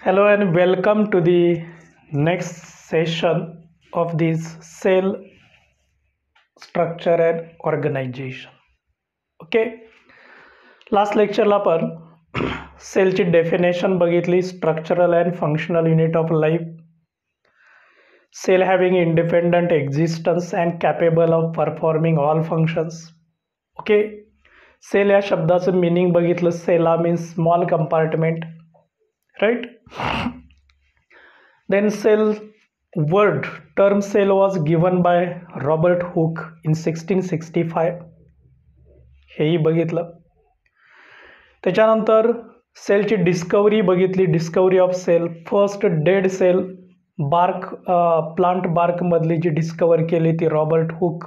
Hello and welcome to the next session of this cell structure and organization. Okay, last लेक्चरला आपण सेलची definition बघितली, structural and functional unit of life, cell having independent existence and capable of performing all functions. Okay, cell या शब्दाचं meaning बघितलं. Cella means small compartment, right. Then cell word term cell was given by Robert Hooke in 1665. हेही बघितलं. त्याच्यानंतर सेलची discovery बघितली, discovery of cell. First dead cell bark plant बार्कमधली जी डिस्कवर केली ती रॉबर्ट हुक.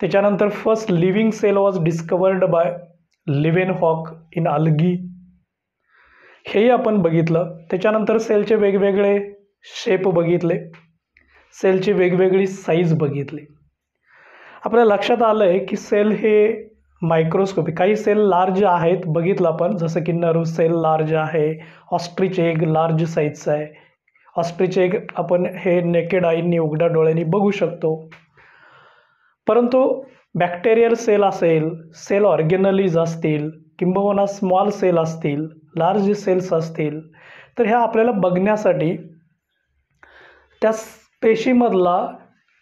त्याच्यानंतर first living cell was discovered by Leeuwenhoek in algae, हेही आपण बघितलं. त्याच्यानंतर सेलचे वेगवेगळे शेप बघितले, सेलची वेगवेगळी साईज बघितली. आपल्या लक्षात आलं आहे की सेल हे मायक्रोस्कोपिक, काही सेल लार्ज आहेत बघितलं आपण, जसं की नर्व सेल लार्ज आहे, ऑस्ट्रिच एग लार्ज साईजचा आहे. ऑस्ट्रिच एग आपण हे नेकेड आईंनी उघड्या डोळ्यांनी बघू शकतो. परंतु बॅक्टेरियल सेल असेल, सेल ऑर्गेनलीज असतील, किंबहुना स्मॉल सेल असतील, लार्ज सेल्स असतील, तर ह्या आपल्याला बघण्यासाठी, त्या पेशीमधला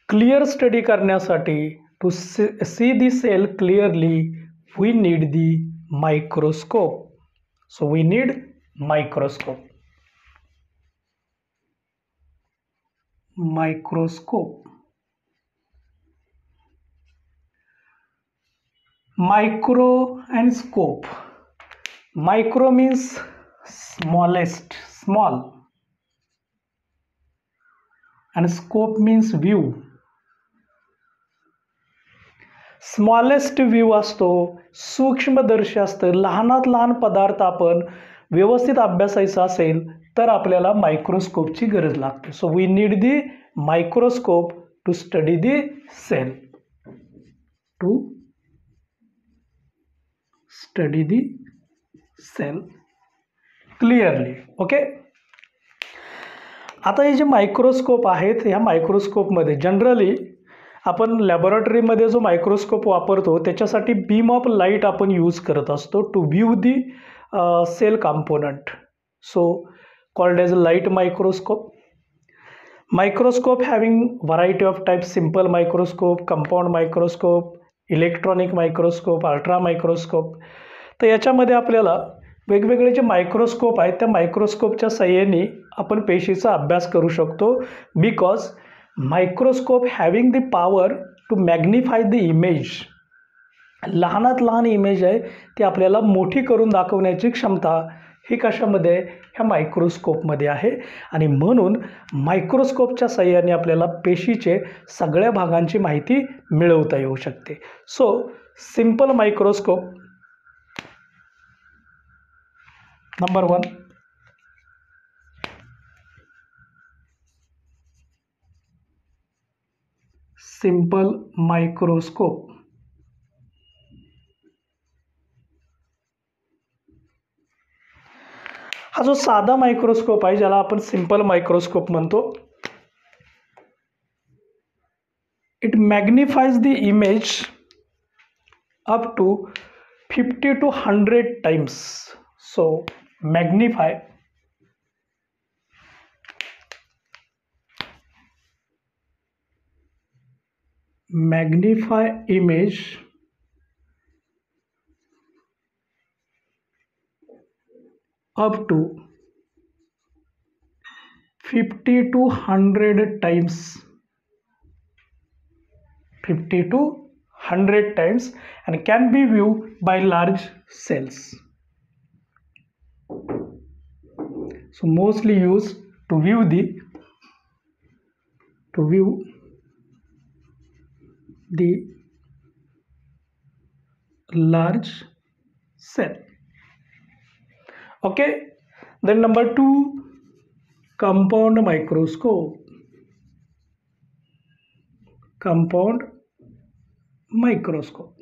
क्लिअर स्टडी करण्यासाठी, to see the cell clearly we need the microscope. So we need microscope. Microscope, micro and scope. Micro means smallest, small, and scope means view. Smallest view असतो, सूक्ष्मदर्शी असतं. लहानात लहान पदार्थ आपण व्यवस्थित अभ्यासायचा असेल तर आपल्याला मायक्रोस्कोपची गरज लागते. So we need the microscope to study the cell, to study the cell clearly. Okay, आता हे जे मायक्रोस्कोप आहेत, ह्या मायक्रोस्कोपमध्ये जनरली आपण लॅबोरेटरीमध्ये जो मायक्रोस्कोप वापरतो त्याच्यासाठी बीम ऑफ लाईट आपण यूज करत असतो to view the cell component. So called as light microscope. Microscope having variety of type, simple microscope, compound microscope, electronic microscope, ultra microscope. तर याच्यामध्ये आपल्याला वेगवेगळे जे मायक्रोस्कोप आहेत त्या मायक्रोस्कोपच्या साहाय्याने आपण पेशीचा अभ्यास करू शकतो. Because microscope having the power to magnify the image, लहानात लहान इमेज आहे ती आपल्याला मोठी करून दाखवण्याची क्षमता ही कशामध्ये, ह्या मायक्रोस्कोपमध्ये आहे. आणि म्हणून मायक्रोस्कोपच्या साहाय्याने आपल्याला पेशीचे सगळ्या भागांची माहिती मिळवता येऊ शकते. So simple microscope number 1. Simple microscope. हा जो साधा मायक्रोस्कोप आहे ज्याला आपण सिंपल मायक्रोस्कोप म्हणतो, it magnifies the image up to 50 to 100 times. So magnify image up to 50 to 100 times, 50 to 100 times, and can be viewed by large cells. So mostly used to view the large cell. Okay, then number 2, compound microscope. Compound microscope,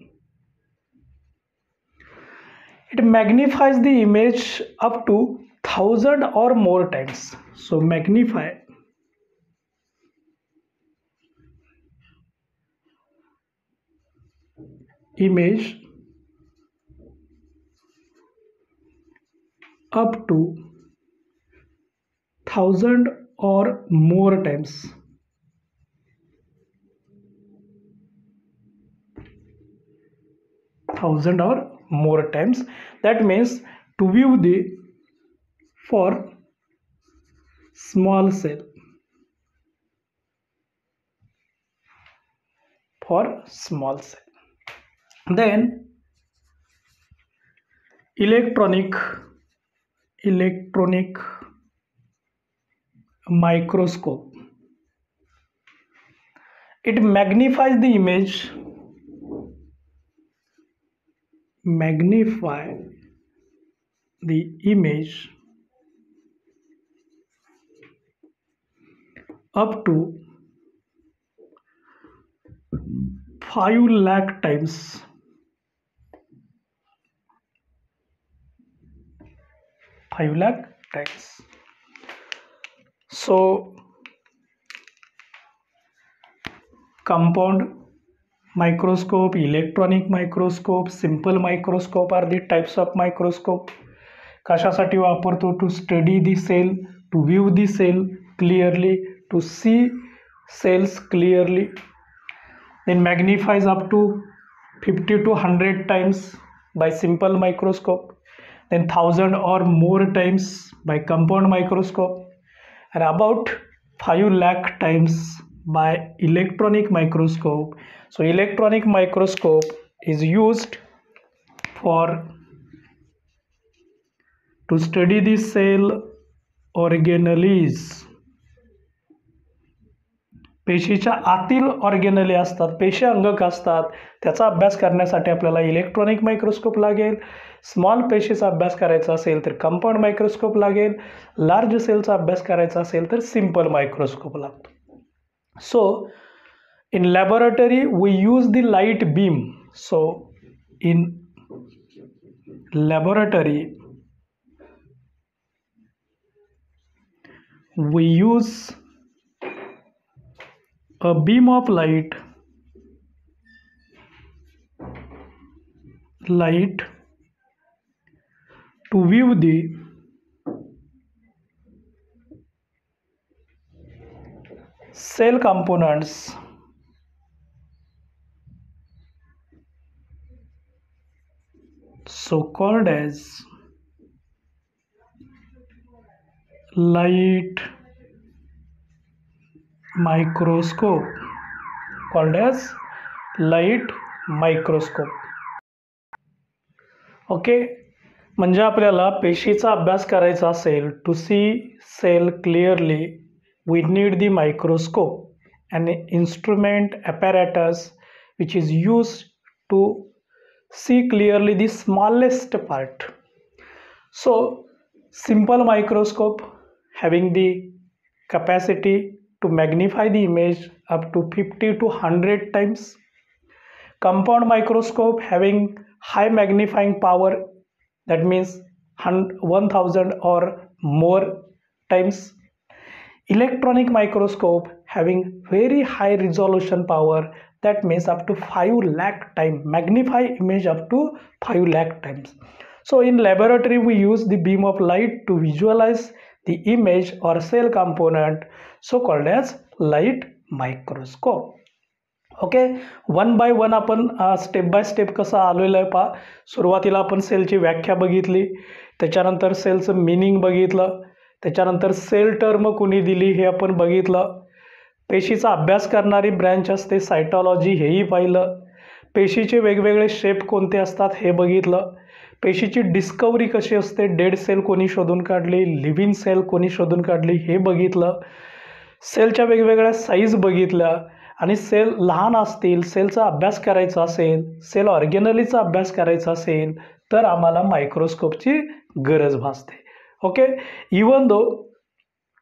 it magnifies the image up to 1000 or more times. So magnify image up to 1000 or more times. Thousand or more times. That means to view the for small cell. For small cell. Then electronic microscope. It magnifies the image. Magnify the image up to 5 lakh times. 5 lakh times. So compound microscope, electronic microscope, simple microscope are the types of microscope. कशासाठी वापरतो? To study the cell, to view the cell clearly, to see cells clearly. Then magnifies up to 50 to 100 times by simple microscope, then 1000 or more times by compound microscope, and about 5 lakh times by electronic microscope. So electronic microscope is used for to study the cell organelles. पेशीच्या आतील organelle असतात, पेशी अंगक असतात, त्याचा अभ्यास करण्यासाठी आपल्याला इलेक्ट्रॉनिक मायक्रोस्कोप लागेल. स्मॉल पेशीचा अभ्यास करायचा असेल तर कंपाऊंड मायक्रोस्कोप लागेल. लार्ज सेलचा अभ्यास करायचा असेल तर सिंपल मायक्रोस्कोप लागतो. So in laboratory we use the light beam. So in laboratory we use a beam of light to view the cell components so called as light microscope. Okay, म्हणजे आपल्याला पेशीचा अभ्यास करायचा असेल, to see cell clearly we need the microscope and instrument apparatus which is used to see clearly the smallest part. So simple microscope having the capacity to magnify the image up to 50 to 100 times. Compound microscope having high magnifying power, that means 1000 or more times. Electronic microscope having very high resolution power, that means up to 5 lakh times, magnify image up to 5 lakh times. So in laboratory we use the beam of light to visualize the image or cell component, so called as light microscope. Okay, one by one आपण step by step कसं आलेलं आहे पहा. सुरुवातीला आपण सेलची व्याख्या बघितली, त्याच्यानंतर सेलचं मिनिंग बघितलं, त्याच्यानंतर सेल टर्म कुणी दिली हे आपण बघितलं. पेशीचा अभ्यास करणारी ब्रँच असते सायटॉलॉजी, हेही पाहिलं. पेशीचे वेगवेगळे शेप कोणते असतात हे बघितलं. पेशीची डिस्कवरी कशी असते, डेड सेल कोणी शोधून काढली, लिव्हिंग सेल कोणी शोधून काढली हे बघितलं. सेलच्या वेगवेगळ्या साईज बघितल्या, आणि सेल लहान असतील, सेलचा अभ्यास करायचा असेल, सेल ऑर्गेनलीचा अभ्यास करायचा असेल तर आम्हाला मायक्रोस्कोपची गरज भासते. ओके, इवन दो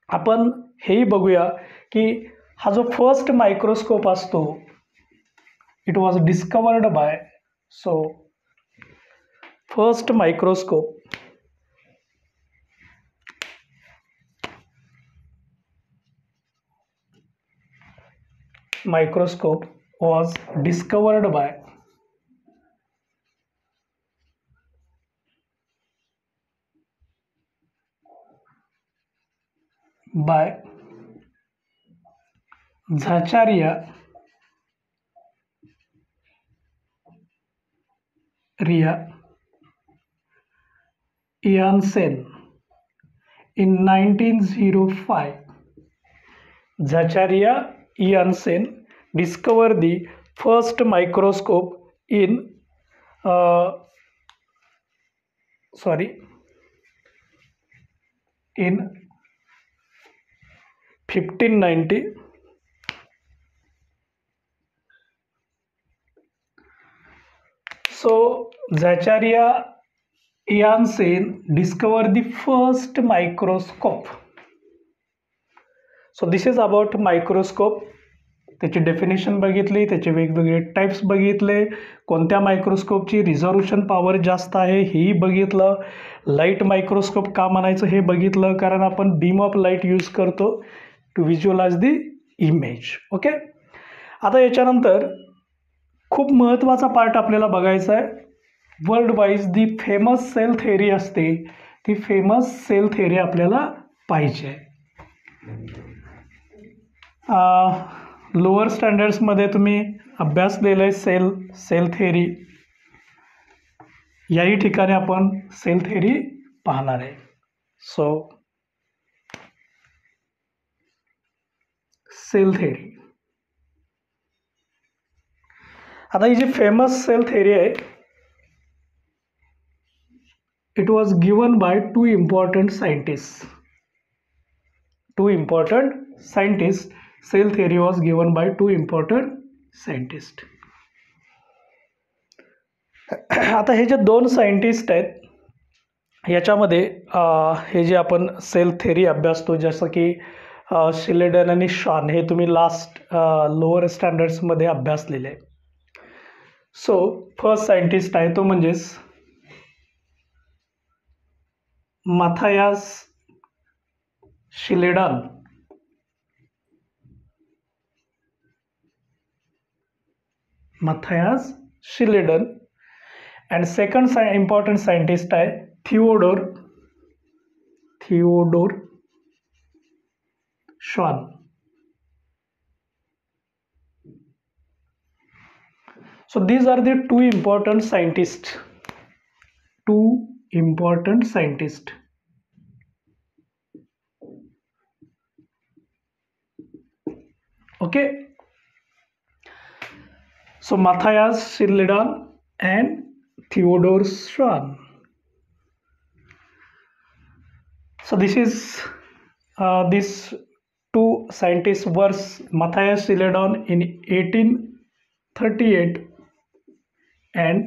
आपण हेही बघूया की हा जो फर्स्ट मायक्रोस्कोप असतो, it was discovered bye, first microscope microscope was discovered by Zachariah Janssen in 1905. Zachariah Janssen discovered the first microscope in uh, in 1590. So Zachariah Janssen discovered the first microscope. So this is about microscope. त्याची definition बघितली, त्याचे वेगवेगळे types बघितले, कोणत्या मायक्रोस्कोपची resolution power जास्त आहे हेही बघितलं, लाईट मायक्रोस्कोप का म्हणायचं हे बघितलं, कारण आपण बीम ऑफ लाईट यूज करतो to visualize the image. Okay, आता याच्यानंतर खूप महत्त्वाचा पार्ट आपल्याला बघायचा आहे. World wise the famous cell theory असते, ती फेमस सेल थेअरी आपल्याला पाहिजे. लोअर स्टँडर्ड्समध्ये तुम्ही अभ्यासलेलं आहे सेल थेअरी. याही ठिकाणी आपण सेल थेअरी पाहणार आहे. सो सेल थेअरी, आता ही जी फेमस सेल थेअरी आहे, it was given by two important scientist. Cell theory was given by two important scientists. आता हे जे दोन सायंटिस्ट आहेत याच्यामध्ये हे जे आपण सेल थेअरी अभ्यासतो, जसं की शिलेडन आणि शॉन, हे तुम्ही लास्ट लोअर स्टँडर्ड्समध्ये अभ्यासलेले आहे. सो फर्स्ट सायंटिस्ट आहे तो म्हणजेच Matthias Schleiden. and second important scientist आहे Theodor Schwann. So these are the two important scientists. Okay. So Matthias Schleiden and Theodor Schwann. So this is these two scientists were Matthias Schleiden in 1838 and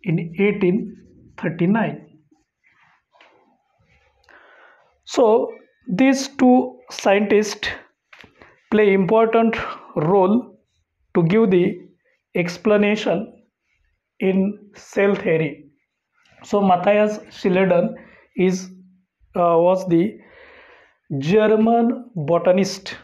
in 1839. So these two scientists play important role to give the explanation in cell theory. So Matthias Schleiden was the German botanist.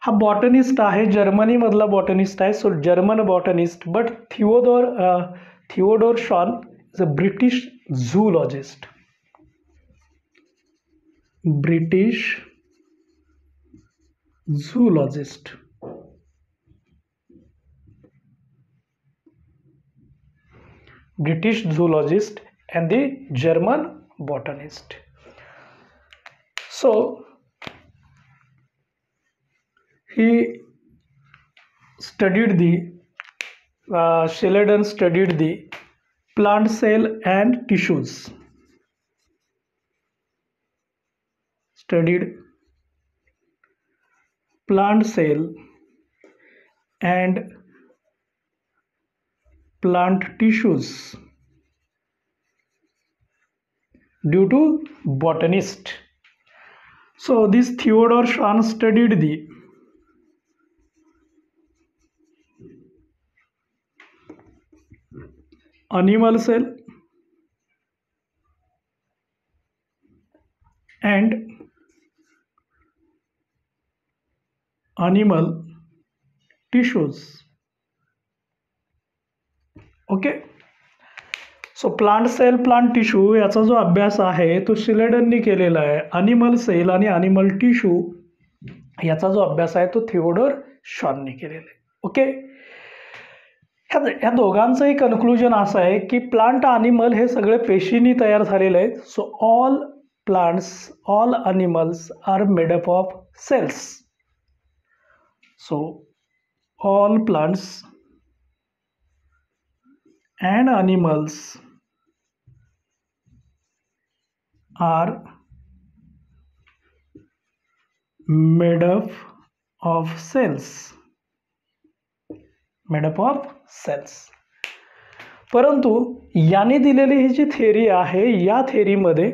हा botanist आहे, Germany मधला botanist आहे. So German botanist. But Theodor Schwann is a British zoologist. And the German botanist. So he studied Schleiden studied the plant cell and tissues. Studied plant cell and plant tissues due to botanist. So this Theodor Schwann studied the animal cell animal tissues. Okay. So plant cell plant tissue याचा जो अभ्यास आहे तो शिलेडननी केलेला आहे. Animal cell आणि animal tissue याचा जो अभ्यास आहे तो थिओडोर शॉनने केलेला आहे. ओके. ह्या दोघांचंही कन्क्लुजन असं आहे की प्लांट अनिमल हे सगळे पेशींनी तयार झालेले आहेत. So all plants, all animals are made up of cells. So all plants and animals are made up of cells. Made up of cells. परंतु याने दिलेली ही जी थेरी आहे या थेरीमध्ये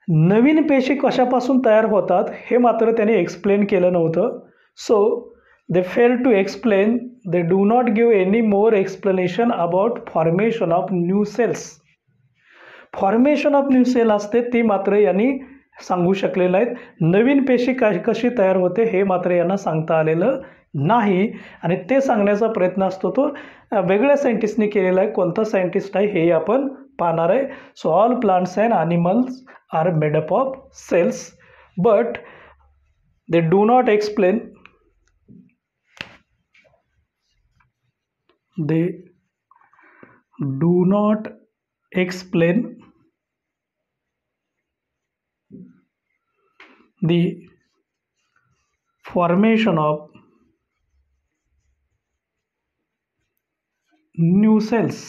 नवीन पेशी कशापासून तयार होतात हे मात्र त्याने एक्सप्लेन केलं नव्हतं. सो they fail to explain, they do not give any more explanation about formation of new cells. Formation of new cell असते ती मात्र यांनी सांगू शकलेलं आहेत. नवीन पेशी कशी तयार होते हे मात्र यांना सांगता आलेलं नाही आणि ते सांगण्याचा प्रयत्न असतो तो वेगळ्या सायंटिस्टनी केलेला आहे. कोणता सायंटिस्ट आहे हे आपण पाहणार आहे. So all plants and animals are made up of cells but they do not explain they do not explain the formation of new cells.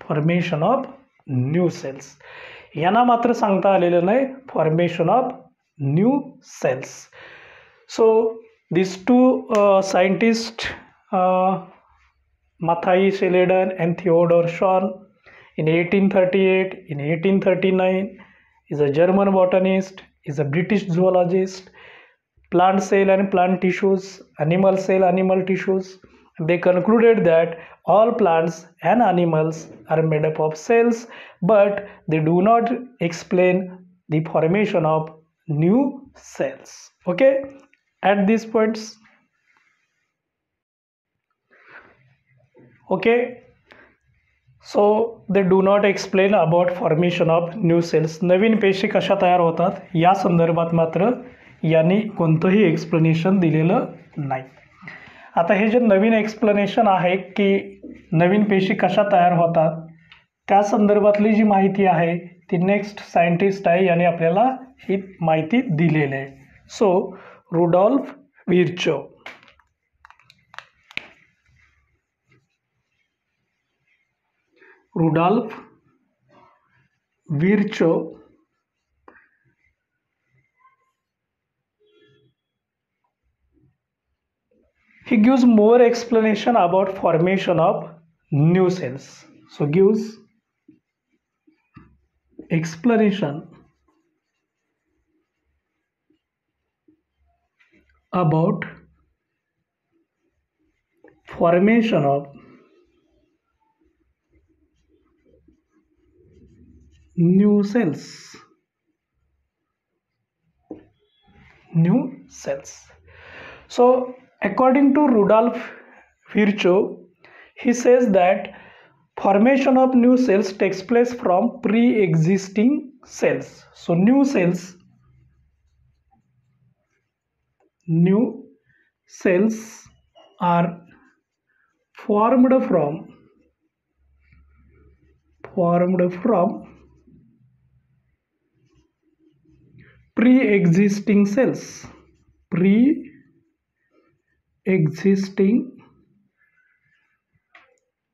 Formation of new cells यांना मात्र सांगता आलेलं नाही. Formation of new sales. So these two scientists, Matthieu Sheladen and Theodor Schwann, in 1838, in 1839, is a German botanist, is a British zoologist, plant cell and plant tissues, animal cell, animal tissues. They concluded that all plants and animals are made up of cells, but they do not explain the formation of new cells. Okay. At these points, okay, so they do not explain about formation of new cells. नवीन पेशी कशा तयार होतात या संदर्भात मात्र यांनी कोणतंही explanation दिलेलं नाही. आता हे जे नवीन एक्सप्लेनेशन आहे की नवीन पेशी कशा तयार होतात त्या संदर्भातली जी माहिती आहे ती नेक्स्ट सायंटिस्ट आहे याने आपल्याला ही माहिती दिलेली आहे. सो Rudolf Virchow. Rudolf Virchow he gives more explanation about formation of new cells. So gives explanation about formation of new cells. New cells. So according to Rudolf Virchow, he says that formation of new cells takes place from pre-existing cells. So new cells are formed from pre-existing cells. Pre-existing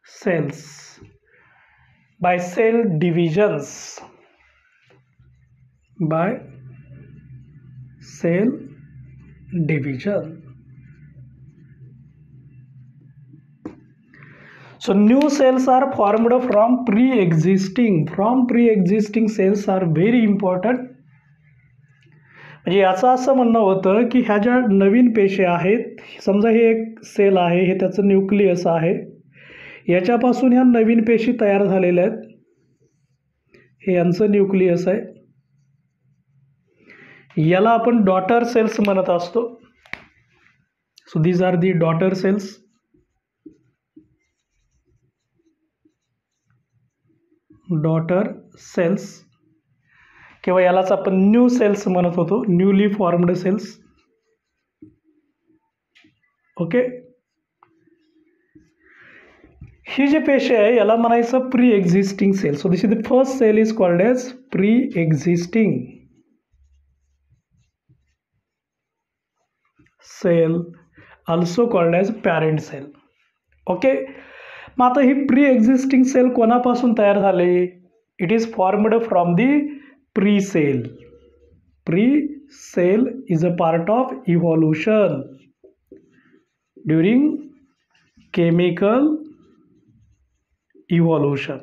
cells by cell divisions. By cell division. So new cells are formed from pre-existing. From pre-existing cells are very important. म्हणजे याचं असं म्हणणं होतं की ह्या ज्या नवीन पेशी आहेत, समजा हे एक सेल आहे, हे त्याचं न्यूक्लियस आहे, याच्यापासून ह्या नवीन पेशी तयार झालेल्या आहेत. हे यांचं न्यूक्लियस आहे. याला आपण डॉटर सेल्स म्हणत असतो. So these are the daughter cells. Daughter cells किंवा यालाच आपण न्यू सेल्स म्हणत होतो, न्यूली फॉर्म्ड सेल्स. ओके. ही जी पेशी आहे याला म्हणायचं pre existing cell. So this is the first cell is called as pre existing cell, also called as parent cell. Okay. मग आता ही प्री एक्झिस्टिंग सेल कोणापासून तयार झाली? It is formed from the pre cell. Pre cell is a part of evolution during chemical evolution.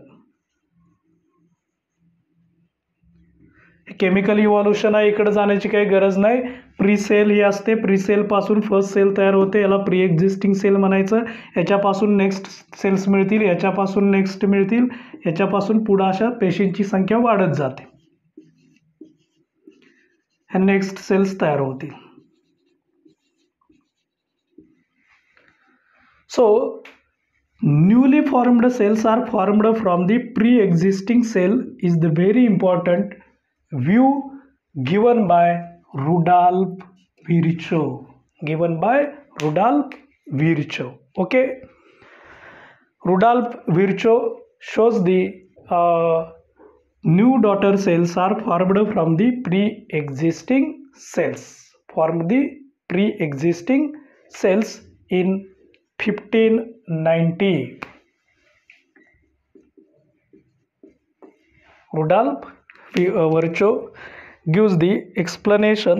Chemical evolution आहे, इकडे जाण्याची काही गरज नाही. प्री सेल ही असते, प्री सेल पासून फर्स्ट सेल तयार होते, याला प्री एक्झिस्टिंग सेल म्हणायचं. याच्यापासून नेक्स्ट सेल्स मिळतील, याच्यापासून नेक्स्ट मिळतील, याच्यापासून पुढे अशा पेशींची संख्या वाढत जाते, ह्या नेक्स्ट सेल्स तयार होतील. सो newly formed cells are formed from the pre-existing cell is the very important view given by Rudolf Virchow. Given by Rudolf Virchow. Okay. Rudolf Virchow shows the new daughter cells are formed from the pre-existing cells. Form the pre-existing cells in 1590. Rudolf Virchow gives the explanation.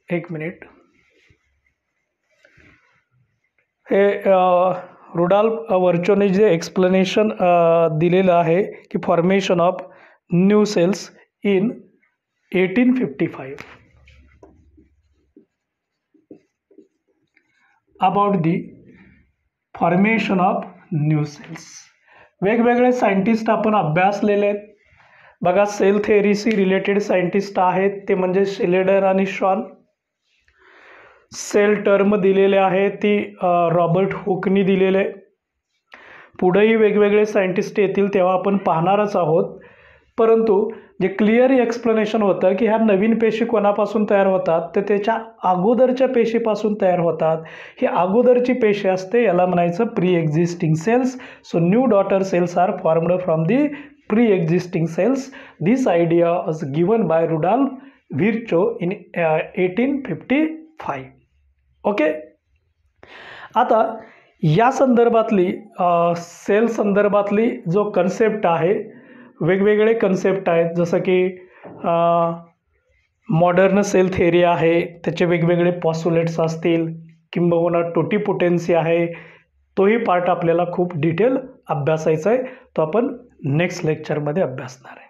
एक minute. हे Rudolph वर्चोने जे explanation दिलेलं आहे की formation of new sales in 1855. About the formation of new sales. वेगवेगळे scientist आपण अभ्यासलेले आहेत बघा. Cell थेअरीशी related scientist आहेत ते म्हणजे शिलेडर आणि शॉन. सेल टर्म दिलेले आहे ती रॉबर्ट हुकनी दिलेले. पुढेही वेगवेगळे सायंटिस्ट येतील तेव्हा आपण पाहणारच आहोत. परंतु जे क्लिअर एक्सप्लेनेशन होतं की ह्या नवीन पेशी कोणापासून तयार होतात तर त्याच्या अगोदरच्या पेशीपासून तयार होतात. ही अगोदरची पेशी असते, याला म्हणायचं pre existing cells. So new daughter cells are formed from the pre existing cells. This idea was given by Rudolf Virchow in 1855. Okay. आता या संदर्भातली सेल संदर्भातली जो कन्सेप्ट आहे, वेगवेगळे कन्सेप्ट आहेत, जसं की मॉडर्न सेल थेअरी आहे, त्याचे वेगवेगळे पॉस्युलेट्स असतील, किंबहुना टोटीपोटेन्सी आहे. तोही पार्ट आपल्याला खूप डिटेल अभ्यासायचा आहे, तो आपण नेक्स्ट लेक्चरमध्ये अभ्यासणार आहे.